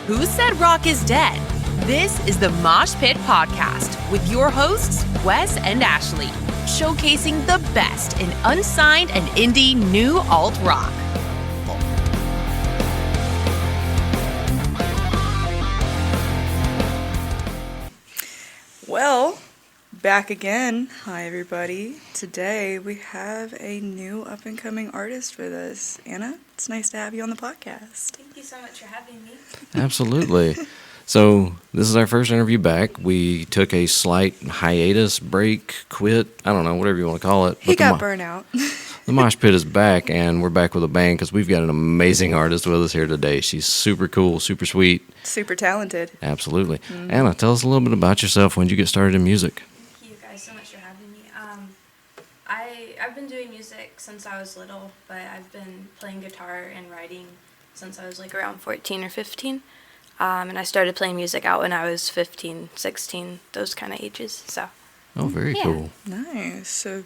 Who Said Rock is Dead? This is the Mosh Pit Podcast with your hosts, Wes and Ashley, showcasing the best in unsigned and indie new alt rock. Well, back again. Hi, everybody. Today we have a new up-and-coming artist with us. Anna, it's nice to have you on the podcast. Thank you so much for having me. Absolutely. So this is our first interview back. We took a slight hiatus, break, quit, I don't know, whatever you want to call it. He got burnt out. The Mosh Pit is back, and we're back with a bang because we've got an amazing artist with us here today. She's super cool, super sweet. Super talented. Absolutely. Anna, tell us a little bit about yourself. When did you get started in music? Thank you guys so much for having me. I've been doing music since I was little, but I've been playing guitar and writing since I was like around 14 or 15. And I started playing music out when I was 15, 16, those kind of ages. So. Oh, very cool. Nice. So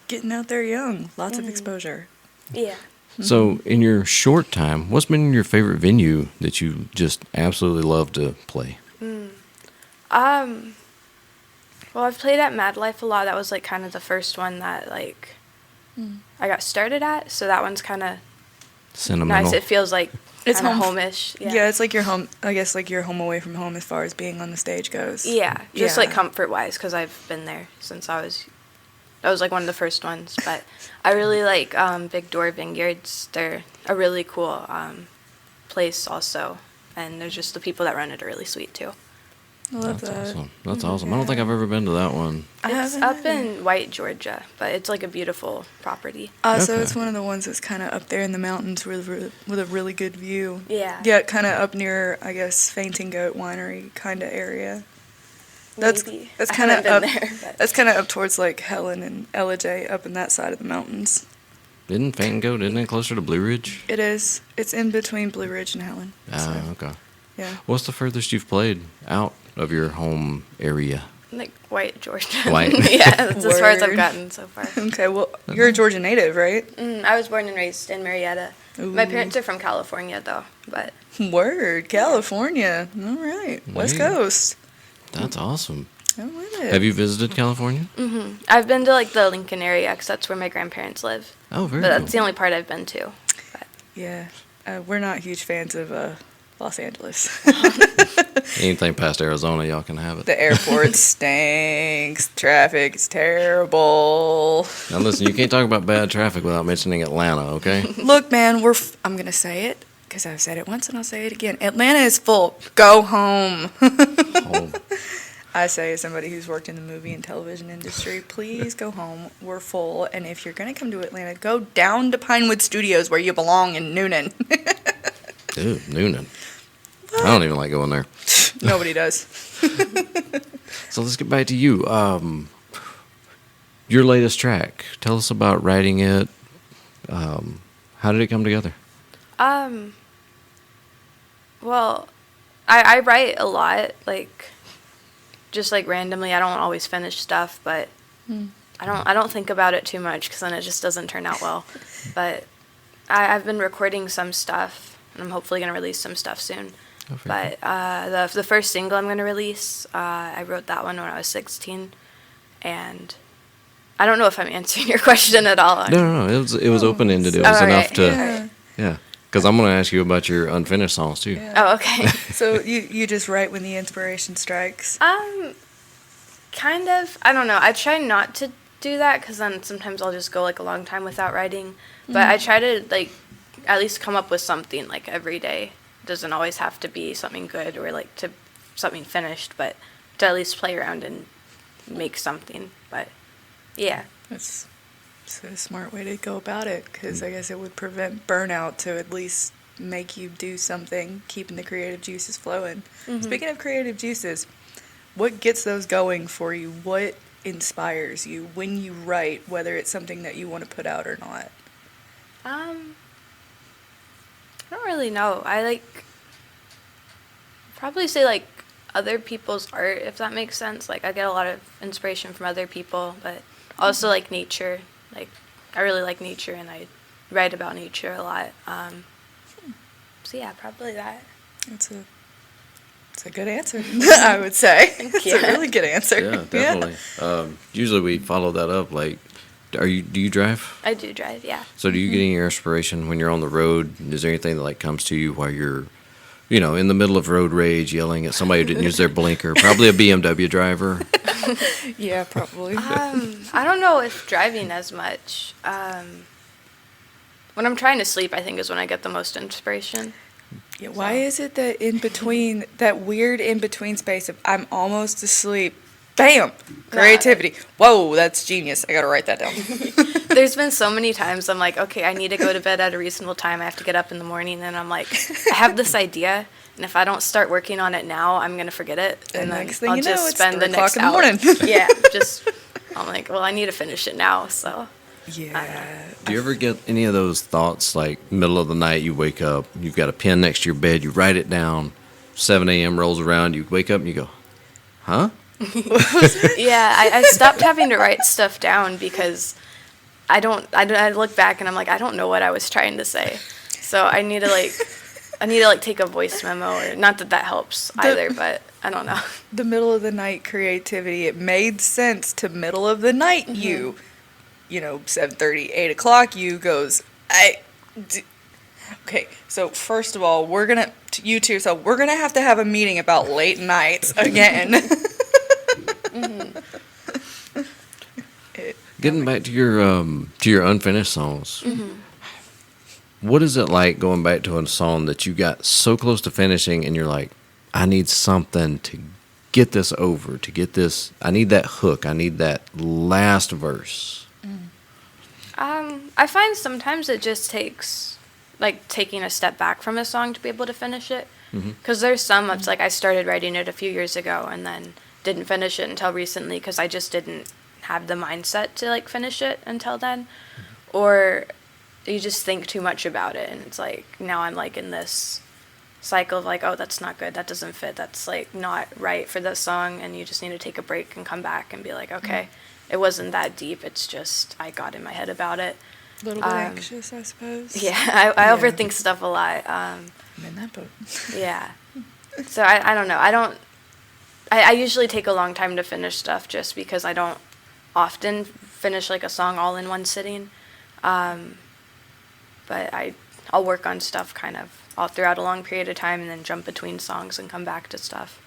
getting out there young, lots of exposure. Yeah. So in your short time, what's been your favorite venue that you just absolutely love to play? Well, I've played at Mad Life a lot. That was like kind of the first one that like I got started at. So that one's kind of Sentimental. nice. It feels like It's kind of home. home-ish. Yeah, it's like your home, I guess like your home away from home as far as being on the stage goes. Yeah, just Yeah. like comfort-wise, because I've been there since that was like one of the first ones. But I really like Big Door Vineyards. They're a really cool place also, and there's just the people that run it are really sweet too. I love That's that. awesome. That's awesome. I don't think I've ever been to that one. It's up in White, Georgia, but it's like a beautiful property. So Okay. it's one of the ones that's kind of up there in the mountains with a really good view. Yeah. Yeah, kind of up near, I guess, Fainting Goat Winery kind of area. That's Maybe. that's I kind of haven't up. been there, but- That's kind of up towards like Helen and Ellijay, up in that side of the mountains. Didn't Faint Goat, isn't it closer to Blue Ridge? It is. It's in between Blue Ridge and Helen. Ah, okay. Yeah. What's the furthest you've played out of your home area? Like White, Georgia. White. Yeah, that's as far as I've Word. gotten so far. Okay. Well, you're a Georgia native, right? I was born and raised in Marietta. My Ooh. parents are from California, though, but Word. California. All right. West Yeah. Coast. That's awesome. I love it. Have you visited California? I've been to like the Lincoln area because that's where my grandparents live. Oh, very But cool. that's the only part I've been to. But Yeah. We're not huge fans of Los Angeles. Anything past Arizona, y'all can have it. The airport stinks. Traffic is terrible. Now listen, you can't talk about bad traffic without mentioning Atlanta, okay? Look, man, I'm going to say it because I've said it once and I'll say it again. Atlanta is full. Go home. Oh, I say as somebody who's worked in the movie and television industry, please go home. We're full. And if you're going to come to Atlanta, go down to Pinewood Studios where you belong in Noonan. dude, Noonan. I don't even like going there. Nobody does. So let's get back to you. Your latest track. Tell us about writing it. How did it come together? well, I write a lot, like just like randomly. I don't always finish stuff, but I don't think about it too much because then it just doesn't turn out well. But I've been recording some stuff, and I'm hopefully gonna release some stuff soon. Oh, very But the first single I'm going to release, I wrote that one when I was 16, and I don't know if I'm answering your question at all. No. It was open ended. It was Oh, enough right. to yeah. Because I'm going to ask you about your unfinished songs too. Yeah. Oh, okay. So you just write when the inspiration strikes? Kind of. I don't know. I try not to do that because then sometimes I'll just go like a long time without writing. But I try to like at least come up with something like every day. It doesn't always have to be something good or like to something finished, but to at least play around and make something. But yeah. That's a smart way to go about it because I guess it would prevent burnout to at least make you do something, keeping the creative juices flowing. Speaking of creative juices, what gets those going for you? What inspires you when you write, whether it's something that you want to put out or not? I don't really know. I like probably say like other people's art, if that makes sense. Like I get a lot of inspiration from other people, but also like nature. Like I really like nature and I write about nature a lot. So yeah, probably that. It's a That's a good answer, I would say. It's Yeah. a really good answer. Yeah, definitely. Usually we follow that up. Like, do you drive? I do drive, yeah. So do you get any inspiration when you're on the road? Is there anything that like comes to you while you're, you know, in the middle of road rage, yelling at somebody who didn't use their blinker? Probably a BMW driver. Yeah, probably. I don't know if driving as much. When I'm trying to sleep, I think is when I get the most inspiration. Yeah, why is it that in between, that weird in between space of I'm almost asleep, bam, creativity. Whoa, that's genius. I gotta write that down. There's been so many times I'm like, okay, I need to go to bed at a reasonable time. I have to get up in the morning, and I'm like, I have this idea, and if I don't start working on it now, I'm gonna forget it, And then next thing I'll you know, just it's spend 3 the next o'clock in the hour. morning. Yeah, just I'm like, well, I need to finish it now. So Yeah. Do you ever get any of those thoughts like middle of the night, you wake up, you've got a pen next to your bed, you write it down, 7 a.m. rolls around, you wake up and you go, huh? yeah, I stopped having to write stuff down because I look back and I'm like, I don't know what I was trying to say. So I need to take a voice memo, or not that helps either, but I don't know. The middle of the night creativity, it made sense to middle of the night you. You know, 7:30, 8 o'clock, you goes, okay, so first of all, we're going to have to have a meeting about late nights again. Getting back to your unfinished songs, what is it like going back to a song that you got so close to finishing and you're like, I need something to get this over, to get this, I need that hook, I need that last verse. I find sometimes it just takes, like, taking a step back from a song to be able to finish it. Because there's some, it's like I started writing it a few years ago and then didn't finish it until recently because I just didn't have the mindset to, like, finish it until then. Or you just think too much about it, and it's like, now I'm, like, in this cycle of, like, oh, that's not good, that doesn't fit, that's, like, not right for this song, and you just need to take a break and come back and be like, okay, it wasn't that deep, it's just I got in my head about it. A little bit anxious, I suppose. Yeah, I overthink stuff a lot. I'm in that boat. Yeah. So I don't know. I usually take a long time to finish stuff just because I don't often finish like a song all in one sitting. But I'll work on stuff kind of all throughout a long period of time and then jump between songs and come back to stuff.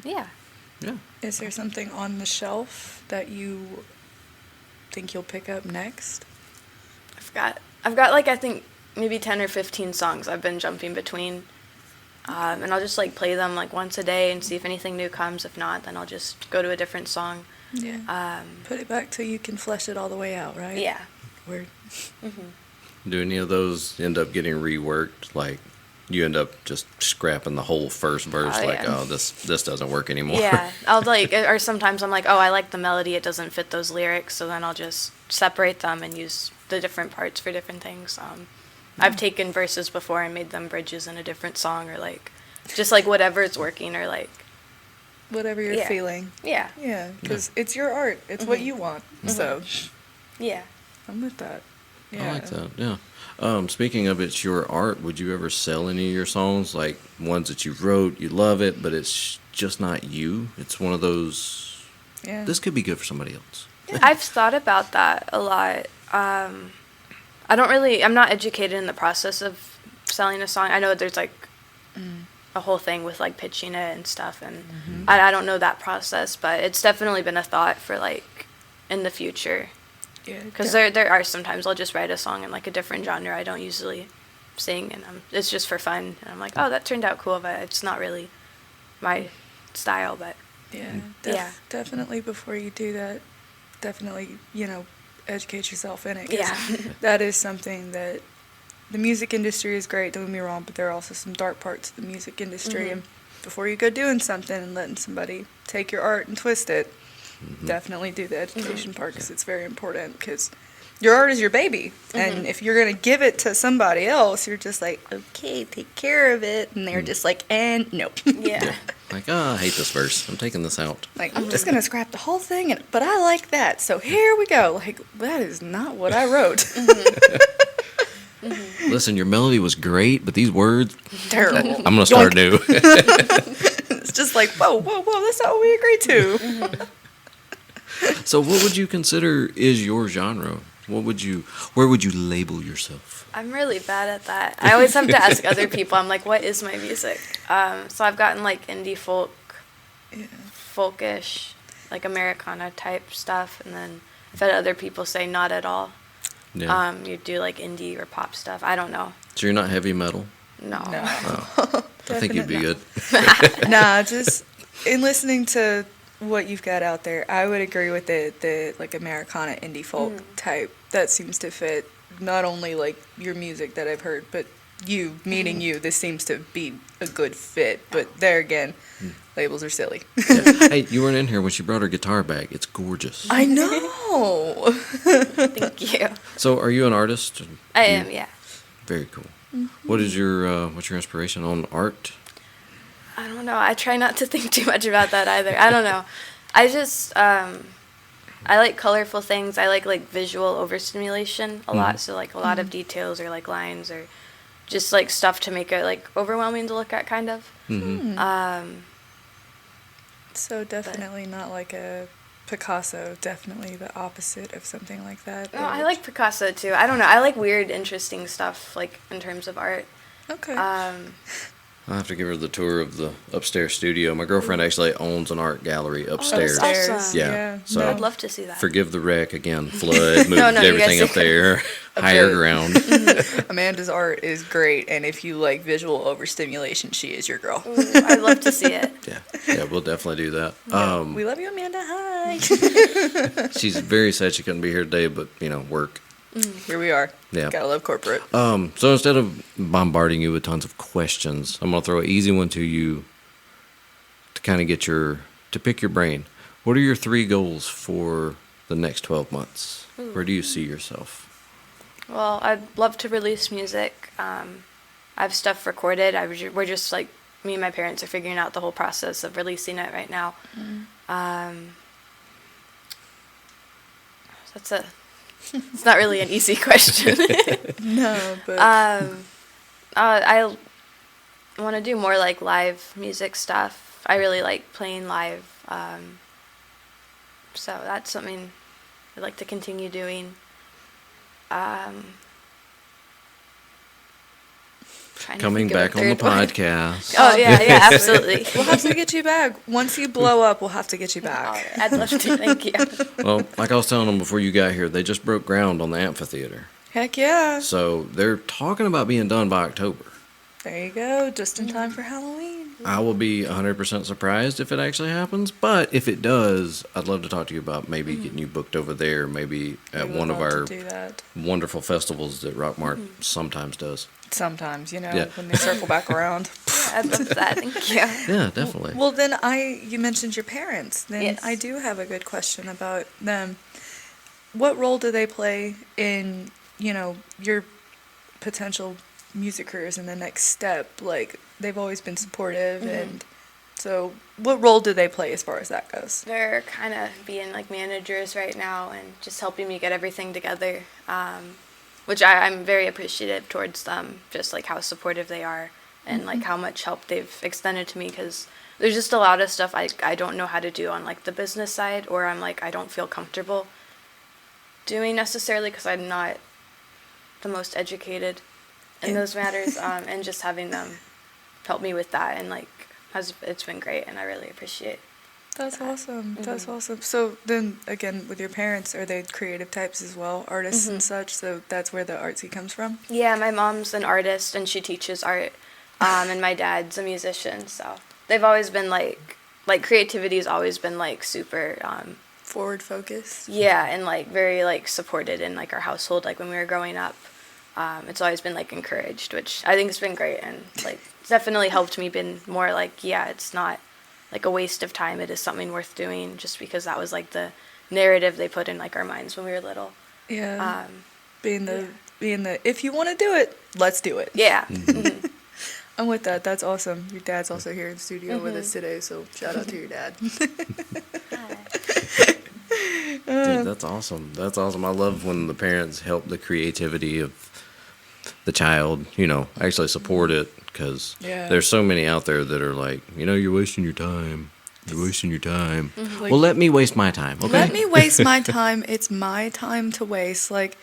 Yeah. Yeah. Is there something on the shelf that you think you'll pick up next? I've got like I think maybe 10 or 15 songs I've been jumping between. And I'll just like play them like once a day and see if anything new comes. If not, then I'll just go to a different song. Yeah. Put it back till you can flesh it all the way out, right? Yeah. Word. Do any of those end up getting reworked? Like, you end up just scrapping the whole first verse, this doesn't work anymore. Yeah, I'll like, or sometimes I'm like, oh, I like the melody, it doesn't fit those lyrics, so then I'll just separate them and use the different parts for different things. I've taken verses before and made them bridges in a different song, or like, just like whatever is working, or like whatever you're feeling. Yeah. Yeah, because it's your art. It's what you want. So, Yeah. I'm with that. Yeah. I like that, yeah. Speaking of it's your art, would you ever sell any of your songs, like ones that you wrote, you love it, but it's just not you? It's one of those, this could be good for somebody else. I've thought about that a lot. I'm not educated in the process of selling a song. I know there's like a whole thing with like pitching it and stuff, and I don't know that process, but it's definitely been a thought for like in the future. Yeah. Because there are sometimes I'll just write a song in like a different genre I don't usually sing, and it's just for fun. And I'm like, oh, that turned out cool, but it's not really my style. But yeah, definitely before you do that, definitely, educate yourself in it. 'Cause Yeah. that is something that the music industry is great, don't get me wrong, but there are also some dark parts of the music industry. And before you go doing something and letting somebody take your art and twist it, definitely do the education part, because it's very important, because your art is your baby. And if you're going to give it to somebody else, you're just like, okay, take care of it. And they're just like, and nope. Yeah. Like, I hate this verse. I'm taking this out. Like, I'm just going to scrap the whole thing, but I like that. So here we go. Like, that is not what I wrote. Listen, your melody was great, but these words, Terrible. I'm gonna start new. It's just like, whoa, that's not what we agreed to. So, what would you consider is your genre? Where would you label yourself? I'm really bad at that. I always have to ask other people. I'm like, what is my music? So I've gotten like indie folk, folkish, like Americana type stuff, and then I've had other people say not at all. Yeah. You do like indie or pop stuff. I don't know. So you're not heavy metal? No. I think you'd be good. Nah, just in listening to what you've got out there, I would agree with the like Americana indie folk type. That seems to fit not only like your music that I've heard, but you, meeting you, this seems to be a good fit. But there again, labels are silly. Yeah. Hey, you weren't in here when she brought her guitar back. It's gorgeous. I know. Thank you. So, are you an artist? I am, yeah. Very cool. What is your what's your inspiration on art? I don't know. I try not to think too much about that either. I don't know. I just I like colorful things. I like visual overstimulation a lot. So like a lot of details or like lines or just like stuff to make it like overwhelming to look at, kind of. So definitely not like a Picasso. Definitely the opposite of something like that. No, I like Picasso too. I don't know. I like weird, interesting stuff like in terms of art. Okay. I'll have to give her the tour of the upstairs studio. My girlfriend actually owns an art gallery upstairs. that's awesome. Yeah. So I'd love to see that. forgive the wreck again. Flood, moved No, you everything guys- up there, higher ground. Amanda's art is great, and if you like visual overstimulation, she is your girl. I'd love to see it. Yeah, we'll definitely do that. We love you, Amanda. Hi. She's very sad she couldn't be here today, but work. Here we are. Yeah. Gotta love corporate. So instead of bombarding you with tons of questions, I'm gonna throw an easy one to you to kind of pick your brain. What are your 3 goals for the next 12 months? Where do you see yourself? Well, I'd love to release music. I have stuff recorded. We're just like, me and my parents are figuring out the whole process of releasing it right now. It's not really an easy question. No, but I want to do more like live music stuff. I really like playing live. So that's something I'd like to continue doing. Coming back on the podcast. Oh, yeah, absolutely. we'll have to get you back. Once you blow up, we'll have to get you All back. right, I'd love to. Thank you. Well, like I was telling them before you got here, they just broke ground on the amphitheater. Heck yeah. So they're talking about being done by October. There you go. Just in time for Halloween. I will be 100% surprised if it actually happens, but if it does, I'd love to talk to you about maybe getting you booked over there, maybe at We would one of love our to do that. wonderful festivals that Rockmart sometimes does. Sometimes, Yeah. when they circle back around. I'd love that. Thank you. Yeah, definitely. Well, then you mentioned your parents. Then Yes. I do have a good question about them. What role do they play in, your potential music careers in the next step? Like, they've always been supportive, and so what role do they play as far as that goes? They're kind of being like managers right now and just helping me get everything together, which I'm very appreciative towards them, just like how supportive they are and like how much help they've extended to me, because there's just a lot of stuff I don't know how to do on like the business side, or I'm like I don't feel comfortable doing necessarily because I'm not the most educated in those matters, and just having them help me with that and like it's been great, and I really appreciate. That's awesome. That's awesome. So then, again, with your parents, are they creative types as well, artists and such? So that's where the artsy comes from? Yeah, my mom's an artist and she teaches art, and my dad's a musician, so they've always been like creativity's always been like super Forward focus? yeah, and like very like supported in like our household, like when we were growing up. It's always been like encouraged, which I think has been great, and like it's definitely helped me been more like, yeah, it's not like a waste of time. It is something worth doing, just because that was like the narrative they put in like our minds when we were little. Yeah. Being the if you want to do it, let's do it. Yeah. I'm with that. That's awesome. Your dad's also here in the studio with us today, so shout out to your dad. Dude, that's awesome. That's awesome. I love when the parents help the creativity of the child, actually support it, because Yeah. there's so many out there that are like, you're wasting your time. You're wasting your time. Like, Well, let me waste my time, okay? let me waste my time. It's my time to waste. Like,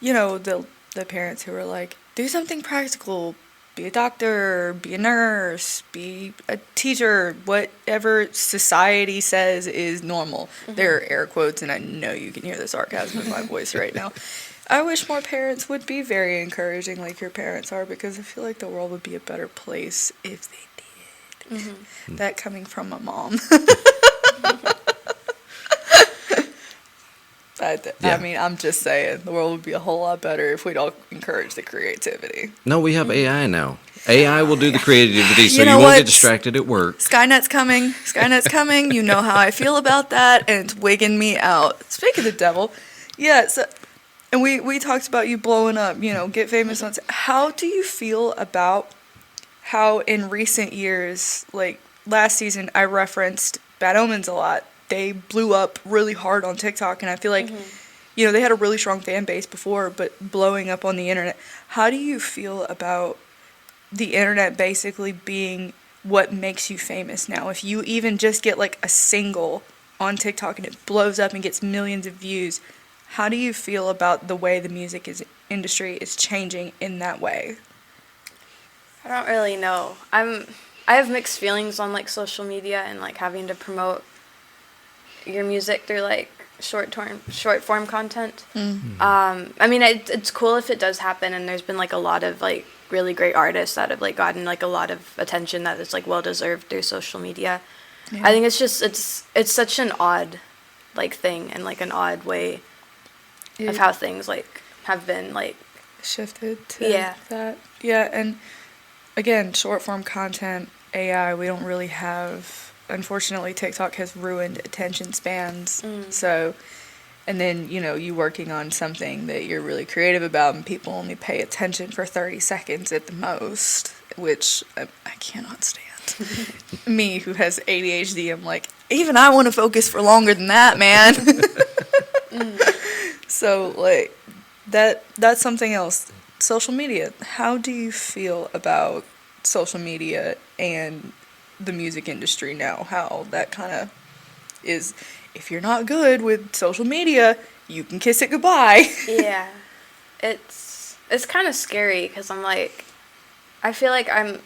the parents who are like, do something practical. Be a doctor, be a nurse, be a teacher, whatever society says is normal. There are air quotes, and I know you can hear the sarcasm in my voice right now. I wish more parents would be very encouraging like your parents are, because I feel like the world would be a better place if they did. That coming from a mom. I mean, I'm just saying, the world would be a whole lot better if we'd all encourage the creativity. No, we have AI now. AI will do the creativity, so You you, know won't what? get distracted at work. Skynet's coming. Skynet's coming. You know how I feel about that, and it's wigging me out. Speaking of the devil, yeah, so, and we talked about you blowing up, get famous on. How do you feel about how in recent years, like last season, I referenced Bad Omens a lot. They blew up really hard on TikTok, and I feel like, they had a really strong fan base before, but blowing up on the internet. How do you feel about the internet basically being what makes you famous now? If you even just get like a single on TikTok and it blows up and gets millions of views, how do you feel about the way the music industry is changing in that way? I don't really know. I have mixed feelings on like social media and like having to promote your music through like short form content. I mean, it's cool if it does happen, and there's been like a lot of like really great artists that have like gotten like a lot of attention that is like well deserved through social media. Yeah. I think it's just it's such an odd like thing, and like an odd way of how things like have been like shifted to that. Yeah, and again, short form content, AI, we don't really have. Unfortunately, TikTok has ruined attention spans. So, and then, you working on something that you're really creative about, and people only pay attention for 30 seconds at the most, which I cannot stand. Me, who has ADHD, I'm like, even I want to focus for longer than that, man. So, like, that's something else. Social media. How do you feel about social media and the music industry now? How that kind of is, if you're not good with social media, you can kiss it goodbye. Yeah, it's kind of scary, because I'm like, I feel like I'm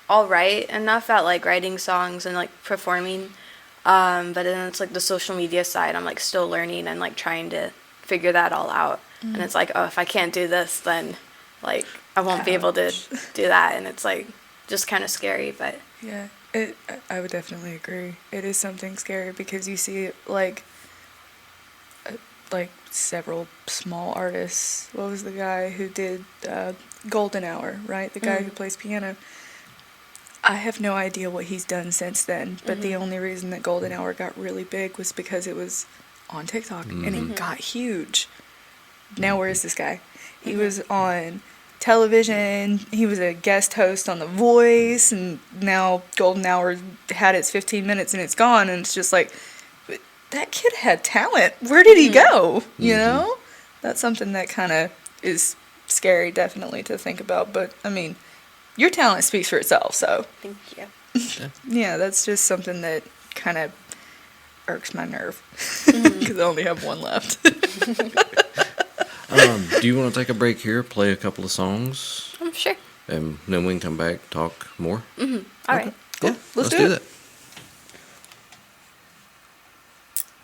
all right enough at like writing songs and like performing, but then it's like the social media side, I'm like still learning and like trying to figure that all out. And it's like, oh, if I can't do this, then like I won't be able to do that, and it's like just kind of scary. But yeah, I would definitely agree. It is something scary, because you see like several small artists. What was the guy who did Golden Hour, right? The guy who plays piano. I have no idea what he's done since then, but the only reason that Golden Hour got really big was because it was on TikTok, and it got huge. Now where is this guy? He was on television, he was a guest host on The Voice, and now Golden Hour had its 15 minutes and it's gone, and it's just like, that kid had talent. Where did he go? That's something that kind of is scary, definitely, to think about. But I mean, your talent speaks for itself, so thank you. yeah, that's just something that kind of irks my nerve, because I only have one left. Do you want to take a break here, play a couple of songs, Sure. and then we can come back, talk more? All right. Cool. Yeah, Let's do do it. that.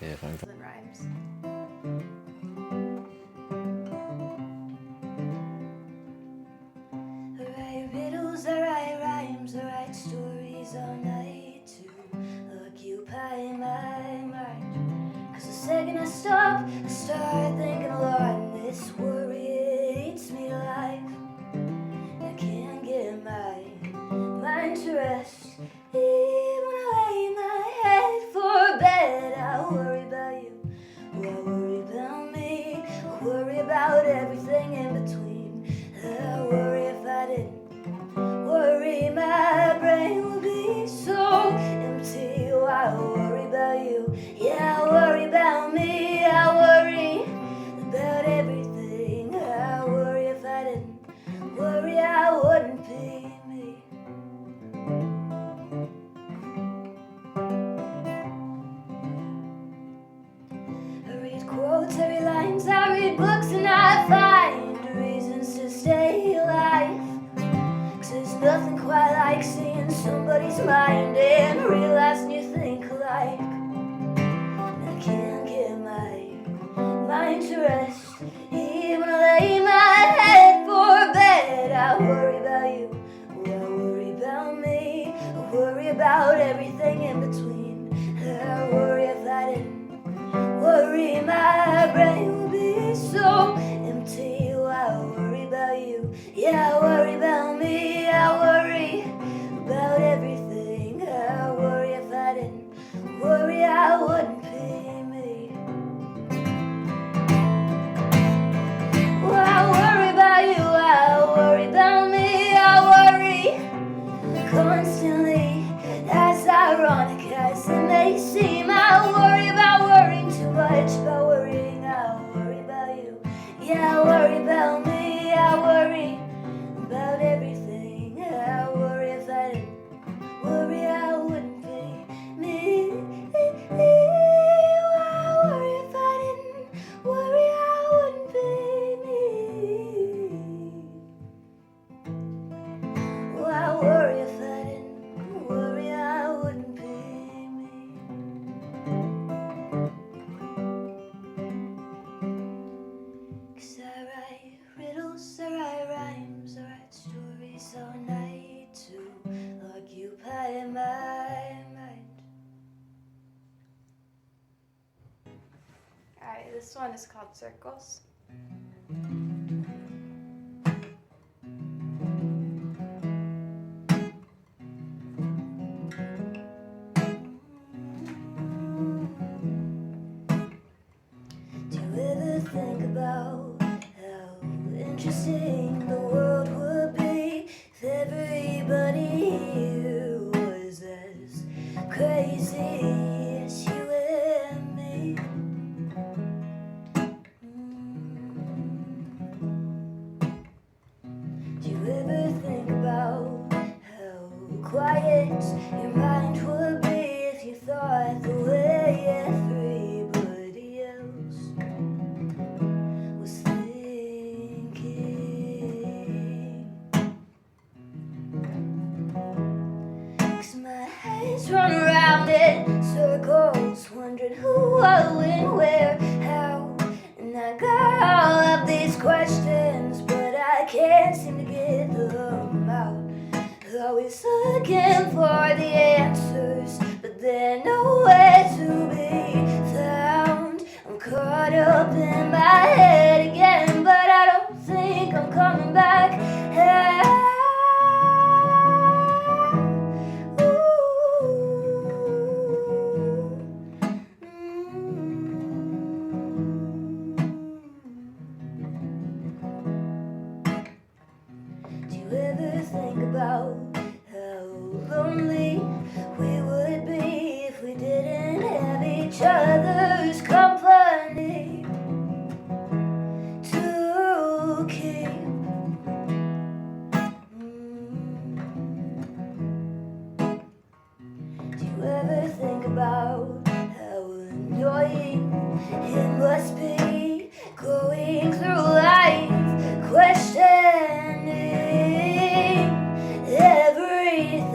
Yeah, if I can. Rhymes. I write riddles, I write rhymes, I write stories all night to occupy my mind. 'Cause the second I stop, I start thinking a lot, and this worry eats me alive. I can't get my mind to rest, even when I lay my head for bed. I worry about you, I worry about me, I worry about everything in between. I worry if I didn't worry, my brain would be so empty. Oh, I worry about you, yeah, I worry about me, I worry about everything nothing quite like seeing somebody's mind and realizing you think alike. And I can't get my mind to rest, even when I lay my head for bed. I worry about you, I worry about me, I worry about everything in between. I worry if I didn't worry, my brain would be so empty. I worry about you, yeah, I worry about me, I worry about everything. I worry if I didn't worry, I wouldn't be me. Well, I worry about you, I worry about me, I worry constantly. As ironic as it may seem, I worry about worrying too much, about worrying. I worry about you, yeah, I worry about me, I worry about everything. I worry if I didn't worry, I wouldn't be me. I worry if I didn't worry, I wouldn't be me. Oh, I worry if I didn't worry, I wouldn't be me. 'Cause I write riddles, I write rhymes, I write stories all night to occupy my mind. Alright, this one is called Circles. Do you ever think about how interesting the world would be if everybody here was as crazy as you and me? Do you ever think about how quiet your mind would be if you thought the way everybody else was thinking? 'Cause my head's run around in circles, wondering who, what, when, where, how. And I got all of these questions, but I can't seem to get them out. Always looking for the answers, but they're nowhere to be found. I'm caught up in my head again, but I don't think I'm coming back. Do you ever think about how lonely we would be if we didn't have each other's company to keep? Do you ever think about how annoying it must be going through life questioning everything?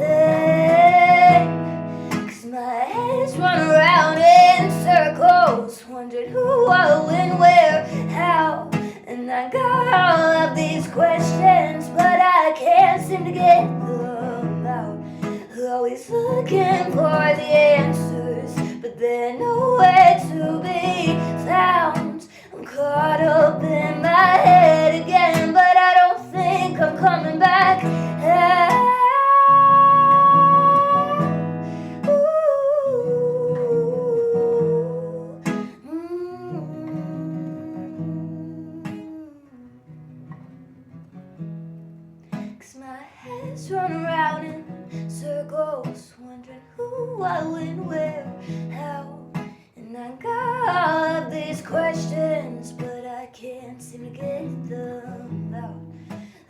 'Cause my head's run around in circles, wondering who, what, when, where, how. And I got all of these questions, but I can't seem to get them out. Always looking for the answers, but they're nowhere to be found. I'm caught up in my head again, but I don't think I'm coming back. Cause my head's run around in circles, wondering who, what, when, where, how. And I got all of these questions, but I can't seem to get them out.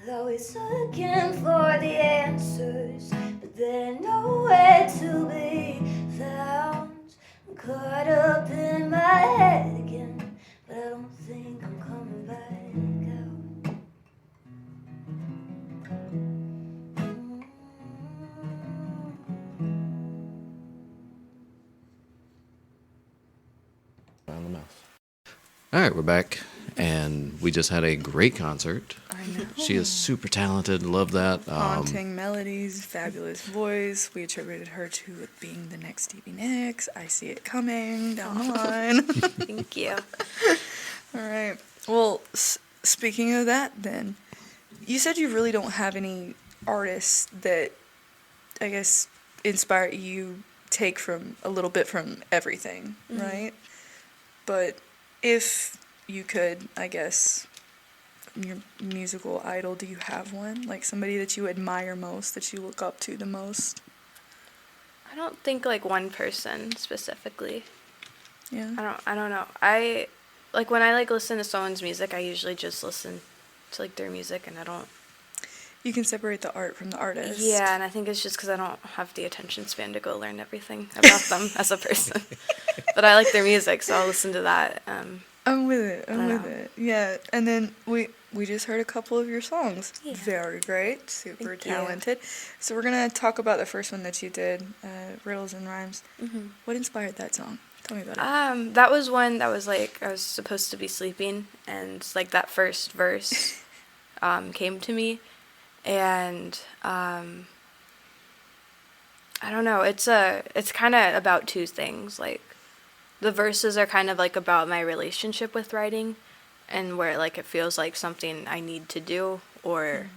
Always looking for the answers, but they're nowhere to be found. I'm caught up in my head again, but I don't think I'm coming back out. my mouth. All right, we're back, and we just had a great concert. I know. She is super talented. Love that. Haunting melodies, fabulous voice. We attributed her to it being the next Stevie Nicks. I see it coming down the line. Thank you. All right. Well, speaking of that, then, you said you really don't have any artists that, I guess, inspire you, take from a little bit from everything, right? But if you could, I guess, your musical idol, do you have one? Like somebody that you admire most, that you look up to the most? I don't think like one person specifically. Yeah. I don't know. I like when I like listen to someone's music, I usually just listen to like their music, and I don't. You can separate the art from the artist. Yeah, and I think it's just because I don't have the attention span to go learn everything about them as a person. But I like their music, so I'll listen to that. I'm with it. I'm with it. Yeah. And then we just heard a couple of your songs. Yeah. Very great. Super Thank you. talented. So we're going to talk about the first one that you did, Riddles and Rhymes. Mm-hmm. What inspired that song? Tell me about it. That was one that was like I was supposed to be sleeping, and like that first verse came to me, and I don't know. It's kind of about two things. Like the verses are kind of like about my relationship with writing, and where like it feels like something I need to do, or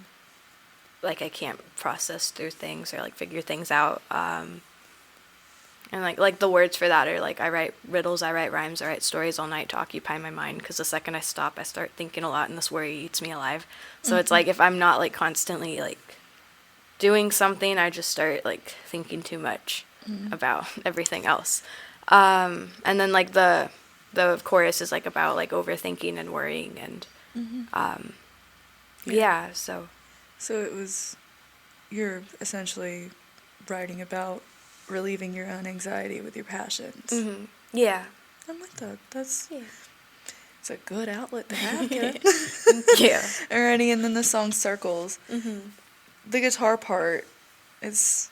like I can't process through things or like figure things out. And like the words for that are like I write riddles, I write rhymes, I write stories all night to occupy my mind, because the second I stop, I start thinking a lot, and this worry eats me alive. So it's like if I'm not like constantly like doing something, I just start like thinking too much about everything else. And then like the chorus is like about like overthinking and worrying, and yeah. So it was, you're essentially writing about relieving your own anxiety with your passions. yeah. I like that. It's Yeah. a good outlet to have, kid. Yeah. Alrighty, and then the song Circles. The guitar part is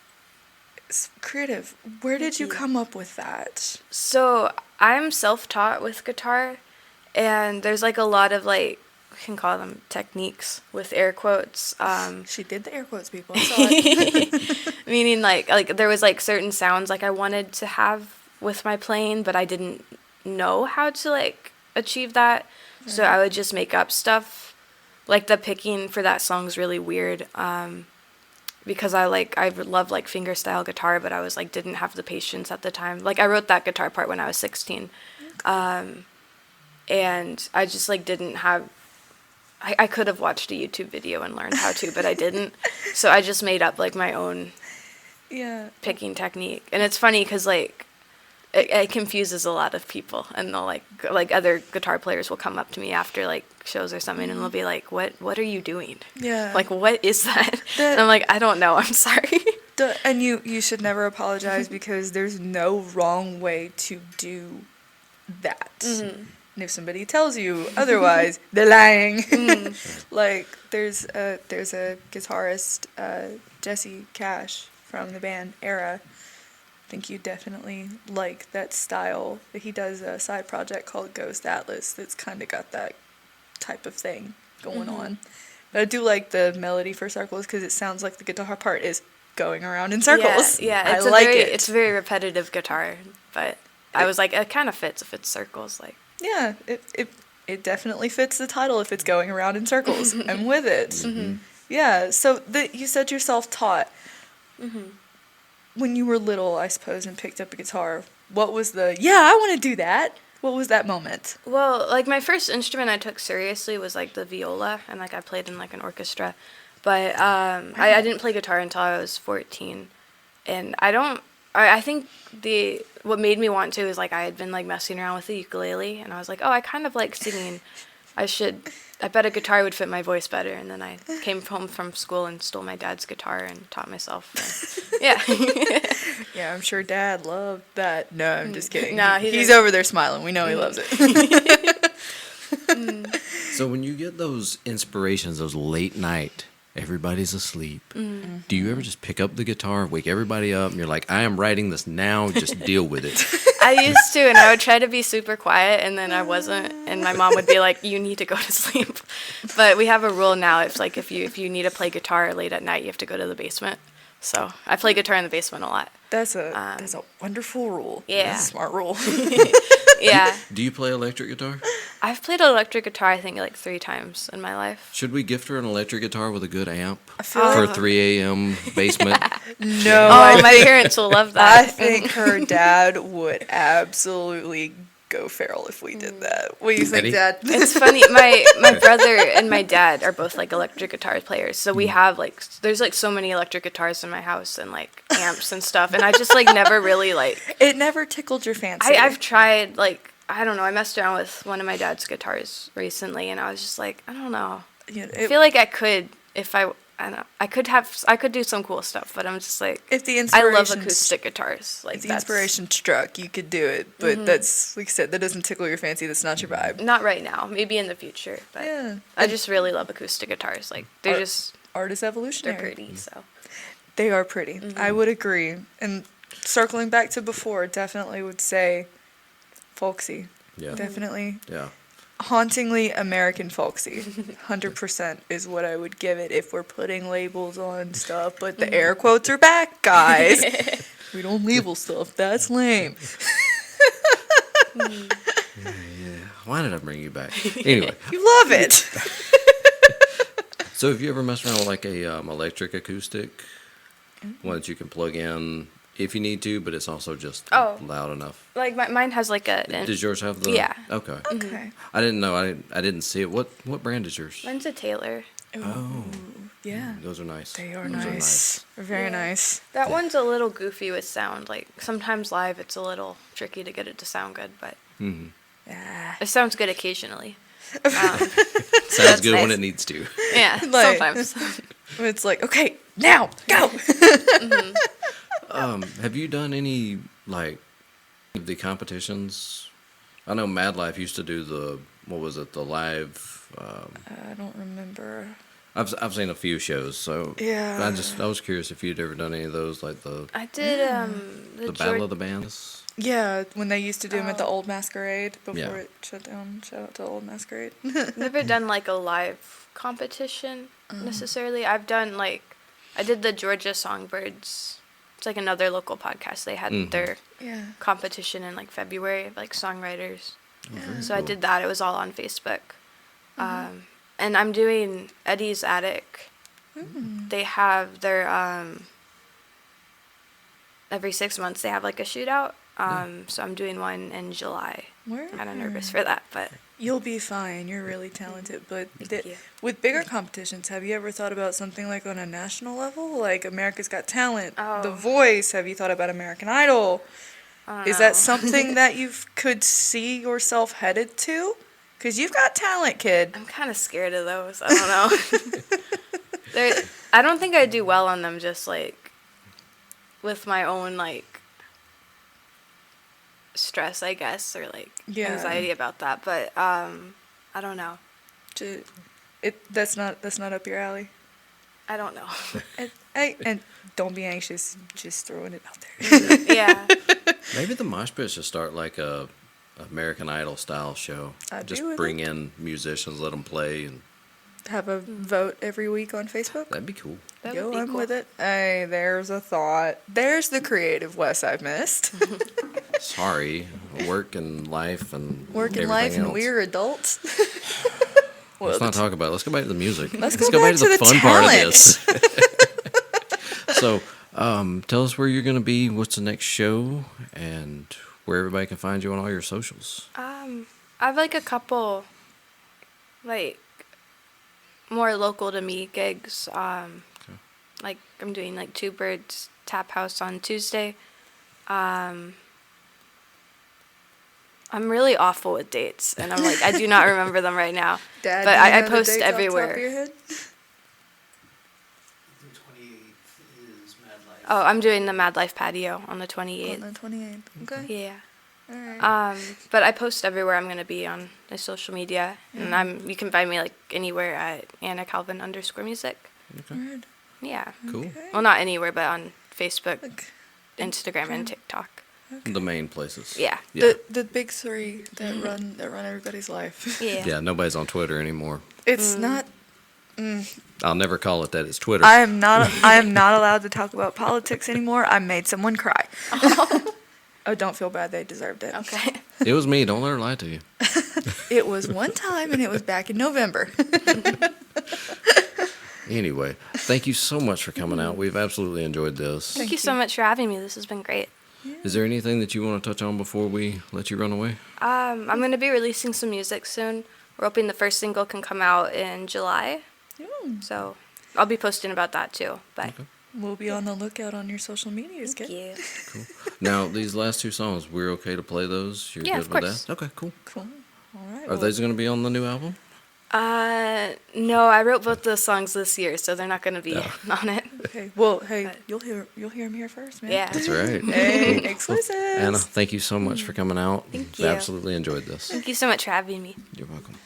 creative. Where did you come up with that? So I'm self-taught with guitar, and there's like a lot of like, we can call them techniques with air quotes. She did the air quotes, people. I saw it. Meaning like there was like certain sounds like I wanted to have with my playing, but I didn't know how to like achieve that. Right. So I would just make up stuff. Like the picking for that song's really weird. Because I love like fingerstyle guitar, but I was like didn't have the patience at the time. Like I wrote that guitar part when I was 16. And I just like didn't have, I could have watched a YouTube video and learned how to, but I didn't. So I just made up like my own picking technique. And it's funny because like it confuses a lot of people, and they'll like other guitar players will come up to me after like shows or something, and they'll be like, what are you doing? Yeah. Like, what is that? And I'm like, I don't know, I'm sorry. And you should never apologize, because there's no wrong way to do that. And if somebody tells you otherwise, they're lying. Like there's a guitarist, Jesse Cash from the band Era. I think you definitely like that style. He does a side project called Ghost Atlas that's kind of got that type of thing going on. But I do like the melody for Circles, because it sounds like the guitar part is going around in circles. Yeah, it's It's a very repetitive guitar, but I was like, it kind of fits if it's circles, like. Yeah, it definitely fits the title if it's going around in circles. I'm with it. Yeah, so you said you're self-taught. When you were little, I suppose, and picked up a guitar, what was I want to do that? What was that moment? Well, like my first instrument I took seriously was like the viola, and like I played in like an orchestra. But I didn't play guitar until I was 14. And I think what made me want to is like I had been like messing around with the ukulele, and I was like, oh, I kind of like singing. I bet a guitar would fit my voice better. And then I came home from school and stole my dad's guitar and taught myself. Yeah. Yeah, I'm sure Dad loved that. No, I'm just kidding. No, he's over there smiling. We know he loves it. So when you get those inspirations, those late night everybody's asleep. Do you ever just pick up the guitar, wake everybody up, and you're like, I am writing this now, just deal with it? I used to, and I would try to be super quiet, and then I wasn't, and my mom would be like, you need to go to sleep. But we have a rule now, it's like if you need to play guitar late at night, you have to go to the basement. So I play guitar in the basement a lot. That's a wonderful rule. Yeah. That's a smart rule. Yeah. Do you play electric guitar? I've played electric guitar, I think, like 3 times in my life. Should we gift her an electric guitar with a good amp feel for like- 3 a.m. basement? No, Oh, my parents will love I that. think her dad would absolutely go feral if we did that. What do you think, Eddie? Dad? It's funny, my brother and my dad are both like electric guitar players, so we have like there's like so many electric guitars in my house and like amps and stuff, and I just like never really like It never tickled your fancy. I've tried like I don't know, I messed around with one of my dad's guitars recently, and I was just like, I don't know, You know, I feel like I could if I don't know, I could do some cool stuff, but I'm just like if the I inspiration love acoustic guitars, like if the that's inspiration struck, you could do it. But that's like I said, that doesn't tickle your fancy. That's not your vibe. not right now, maybe in the future, but Yeah. I just really love acoustic guitars, like they're Art- just Art is they're evolutionary. pretty, so. They are pretty. I would agree. And circling back to before, definitely would say folksy. Yeah. Definitely Yeah. hauntingly American folksy. 100% is what I would give it if we're putting labels on stuff. But the air quotes are back, guys. We don't label stuff. That's lame. Why did I bring you back? Anyway, You love it. so have you ever messed around with like a electric acoustic? One that you can plug in if you need to, but it's also just Oh. loud enough. Like mine has like a. Does yours have the? Yeah. Okay. Okay. I didn't know. I didn't see it. What brand is yours? Mine's a Taylor. Oh, Yeah. those are nice. They are Those nice. Very Yeah. nice. That one's a little goofy with sound. Like sometimes live, it's a little tricky to get it to sound good, but Mm-hmm. Yeah. it sounds good occasionally. Sounds That's good when nice. it needs to. Yeah, Like- sometimes. It's like, okay, now, go. Have you done any like the competitions? I know Mad Life used to do the the live. I don't remember. I've seen a few shows, so Yeah. I was curious if you'd ever done any of those, like the I did the Battle of the Bands. Yeah, when they used to do them at the Oh. Old Masquerade before Yeah. it shut down. Shout out to Old Masquerade. Never done like a live competition necessarily. I've done like I did the Georgia Songbirds. It's like another local podcast. They had Mhm. their Yeah. competition in like February of like songwriters. Very So I cool. did that. It was all on Facebook. And I'm doing Eddie's Attic. They have their every 6 months they have like a shootout. So I'm doing one in July. Where? Kind of nervous for that, but You'll be fine. You're really talented. But you. with bigger competitions, have you ever thought about something like on a national level? Like America's Got Talent, The Oh. Voice? Have you thought about American Idol? I don't Is know. that something that you could see yourself headed to? Because you've got talent, kid. I'm kind of scared of those. I don't know. I don't think I do well on them. Just like with my own like stress, I guess, or like Yeah. anxiety about that. But I don't know. That's not up your alley. I don't know. And don't be anxious. Just throwing it out there. Yeah. Maybe the Mosh Pit should start like a American Idol style show. I'd Just be with bring in musicians, let them play, and Have a vote every week on Facebook. that'd be cool. That Yo, would be I'm cool. with it. Hey, there's a thought. There's the creative Wes I've missed. Sorry, work and life and Work and everything life, and else. we're adults. Let's not talk about it. Let's go back to the music. Let's go back to the fun part of talent. this. So, tell us where you're going to be, what's the next show, and where everybody can find you on all your socials. I have like a couple, like more local to me gigs. Like I'm doing like Two Birds Tap House on Tuesday. I'm really awful with dates, and I'm like I do not remember them right now. Dad, But do you I know the post dates off the top of everywhere. your head? The 28th is Mad Life. Oh, I'm doing the Mad Life patio on the On 28th. the 28th. Okay. Yeah. All right. But I post everywhere I'm gonna be on my social media, and you can find me like anywhere at Anna Calvin _music. Word. Yeah. Cool. Okay. Well, not anywhere, but on Facebook, Like, Instagram, and TikTok. The main places. Yeah. Yeah. The big three that run everybody's life. Yeah. Yeah, nobody's on Twitter anymore. It's not. I'll never call it that. It's Twitter. I am not allowed to talk about politics anymore. I made someone cry. Oh, don't feel bad. They deserved it. Okay. It was me. Don't let her lie to you. It was one time, and it was back in November. Anyway, thank you so much for coming out. We've absolutely enjoyed this. Thank you so much for having me. This has been great. Is there anything that you want to touch on before we let you run away? I'm going to be releasing some music soon. We're hoping the first single can come out in July. So I'll be posting about that too. But We'll be on the lookout on your social medias. thank you. Now, these last two songs, we're okay to play those? You're Yeah, good of with course. that? Okay, cool. Cool. All right. Are those going to be on the new album? No, I wrote both those songs this year, so they're not going to be on it. Okay. Well, hey, you'll hear them here first, man. Yeah. That's right. Hey, exclusives. Anna, thank you so much for coming out. Thank We've you. absolutely enjoyed this. Thank you so much for having me. You're welcome.